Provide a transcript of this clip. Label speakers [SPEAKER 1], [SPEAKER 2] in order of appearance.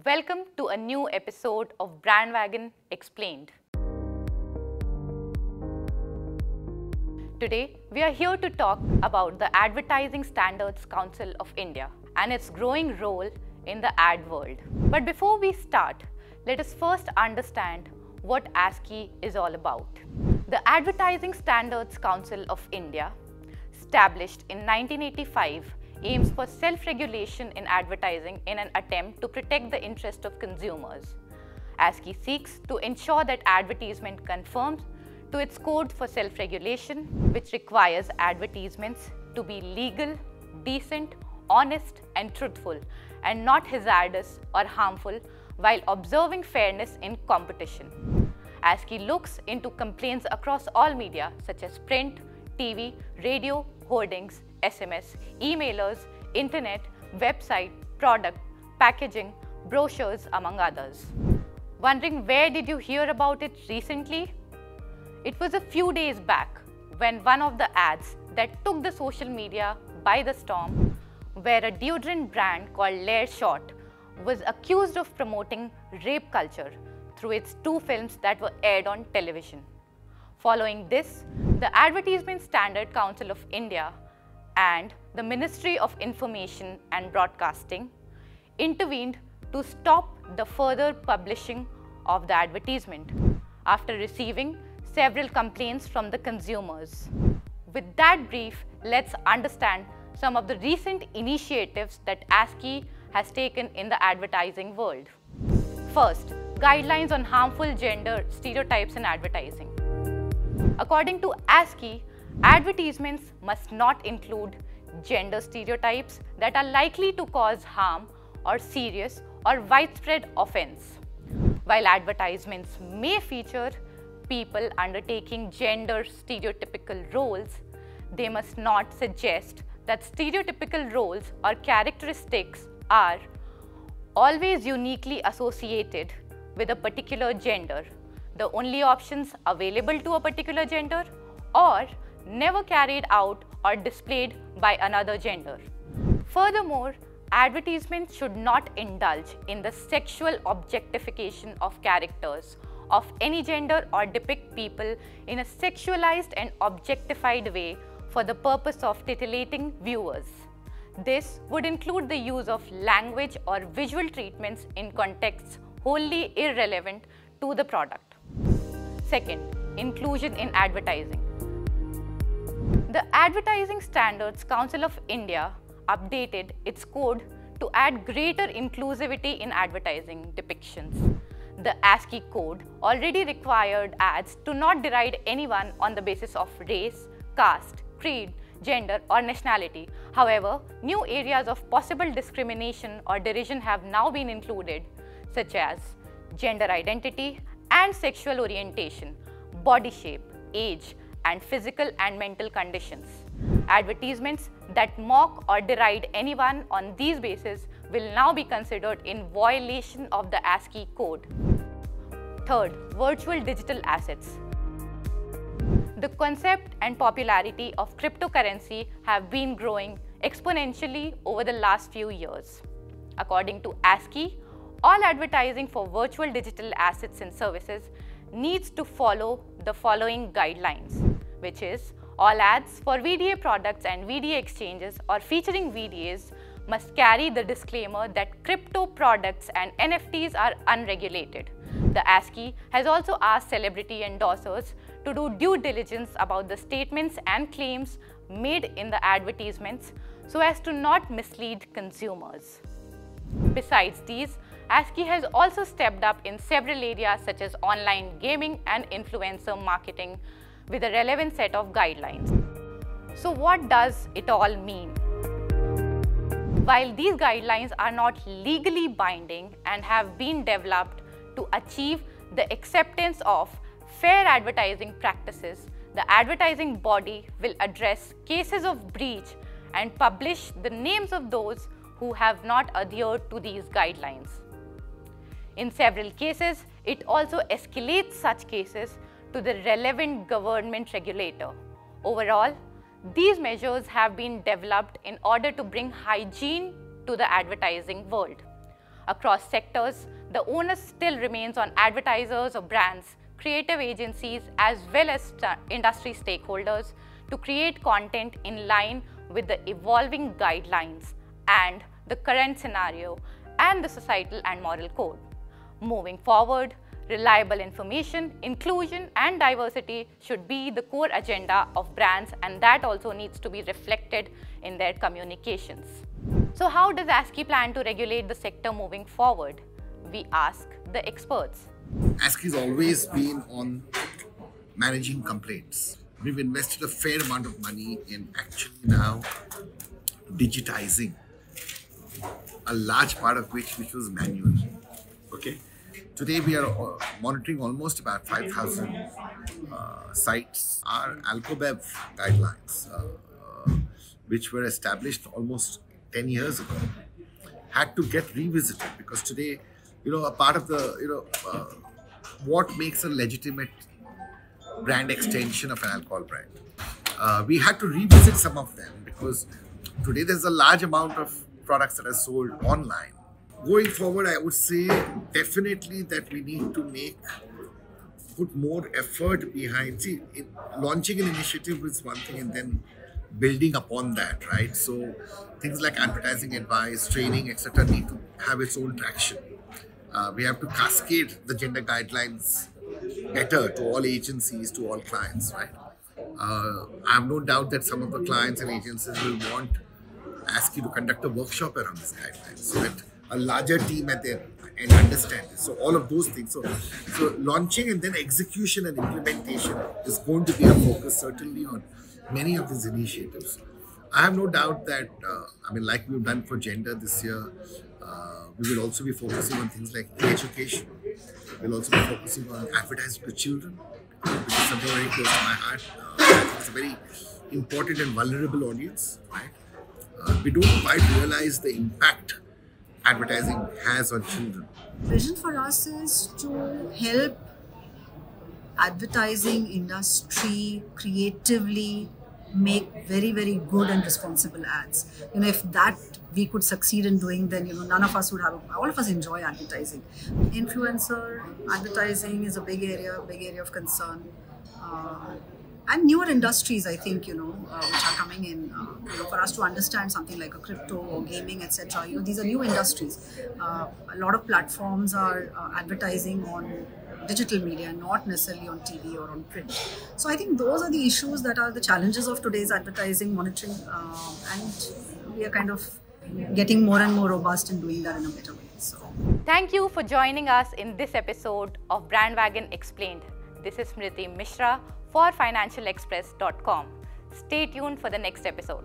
[SPEAKER 1] Welcome to a new episode of BrandWagon Explained. Today, we are here to talk about the Advertising Standards Council of India and its growing role in the ad world. But before we start, let us first understand what ASCI is all about. The Advertising Standards Council of India, established in 1985, aims for self-regulation in advertising in an attempt to protect the interest of consumers. ASCI seeks to ensure that advertisement conforms to its code for self-regulation, which requires advertisements to be legal, decent, honest and truthful, and not hazardous or harmful, while observing fairness in competition. ASCI looks into complaints across all media such as print, TV, radio, hoardings, SMS, emailers, internet, website, product, packaging, brochures, among others. Wondering where did you hear about it recently? It was a few days back when one of the ads that took the social media by the storm, where a deodorant brand called Lair Short was accused of promoting rape culture through its two films that were aired on television. Following this, the Advertisement Standard Council of India and the Ministry of Information and Broadcasting intervened to stop the further publishing of the advertisement after receiving several complaints from the consumers. With that brief, let's understand some of the recent initiatives that ASCI has taken in the advertising world. First, guidelines on harmful gender stereotypes in advertising. According to ASCI, advertisements must not include gender stereotypes that are likely to cause harm or serious or widespread offense. While advertisements may feature people undertaking gender stereotypical roles, they must not suggest that stereotypical roles or characteristics are always uniquely associated with a particular gender, the only options available to a particular gender, or never carried out or displayed by another gender. Furthermore, advertisements should not indulge in the sexual objectification of characters of any gender or depict people in a sexualized and objectified way for the purpose of titillating viewers. This would include the use of language or visual treatments in contexts wholly irrelevant to the product. Second, inclusion in advertising. The Advertising Standards Council of India updated its code to add greater inclusivity in advertising depictions. The ASCI code already required ads to not deride anyone on the basis of race, caste, creed, gender or nationality. However, new areas of possible discrimination or derision have now been included, such as gender identity and sexual orientation, body shape, age, and physical and mental conditions. Advertisements that mock or deride anyone on these bases will now be considered in violation of the ASCI code. Third, virtual digital assets. The concept and popularity of cryptocurrency have been growing exponentially over the last few years. According to ASCI, all advertising for virtual digital assets and services needs to follow the following guidelines, which is all ads for VDA products and VDA exchanges or featuring VDAs must carry the disclaimer that crypto products and NFTs are unregulated. The ASCI has also asked celebrity endorsers to do due diligence about the statements and claims made in the advertisements so as to not mislead consumers. Besides these, ASCI has also stepped up in several areas such as online gaming and influencer marketing with a relevant set of guidelines. So what does it all mean? While these guidelines are not legally binding and have been developed to achieve the acceptance of fair advertising practices, the advertising body will address cases of breach and publish the names of those who have not adhered to these guidelines. In several cases, it also escalates such cases to the relevant government regulator. Overall, these measures have been developed in order to bring hygiene to the advertising world. across sectors, the onus still remains on advertisers or brands, creative agencies, as well as industry stakeholders to create content in line with the evolving guidelines and the current scenario and the societal and moral code. Moving forward, reliable information, inclusion and diversity should be the core agenda of brands, and that also needs to be reflected in their communications. So how does ASCI plan to regulate the sector moving forward? We ask the experts.
[SPEAKER 2] ASCI has always been on managing complaints. We've invested a fair amount of money in actually now digitizing a large part of which was manual. Okay. Today we are monitoring almost about 5,000 sites. Our ALCOBEV guidelines, which were established almost 10 years ago, had to get revisited because today, a part of the, what makes a legitimate brand extension of an alcohol brand. We had to revisit some of them because today there's a large amount of products that are sold online. Going forward, I would say definitely that we need to put more effort behind. See, launching an initiative is one thing and then building upon that, right? So things like advertising advice, training, etc. need to have its own traction. We have to cascade the gender guidelines better to all agencies, to all clients, right? I have no doubt that some of the clients and agencies will want ASCI to conduct a workshop around these guidelines so that a larger team at their end understand this. So all of those things. So launching and then execution and implementation is going to be a focus certainly on many of these initiatives. I have no doubt that, like we've done for gender this year, we will also be focusing on things like education. We'll also be focusing on advertising to children, which is something very close to my heart. I think it's a very important and vulnerable audience, right? We don't quite realize the impact advertising has on children.
[SPEAKER 3] Vision for us is to help advertising industry creatively make very, very good and responsible ads. If that we could succeed in doing, then none of us would have. All of us enjoy advertising. Influencer advertising is a big area of concern. And newer industries, I think, which are coming in, for us to understand something like a crypto or gaming, etc. These are new industries. A lot of platforms are advertising on digital media, not necessarily on TV or on print. So I think those are the issues that are the challenges of today's advertising monitoring, and we are kind of getting more and more robust in doing that in a better way. So,
[SPEAKER 1] thank you for joining us in this episode of BrandWagon Explained. This is Smriti Mishra for financialexpress.com. Stay tuned for the next episode.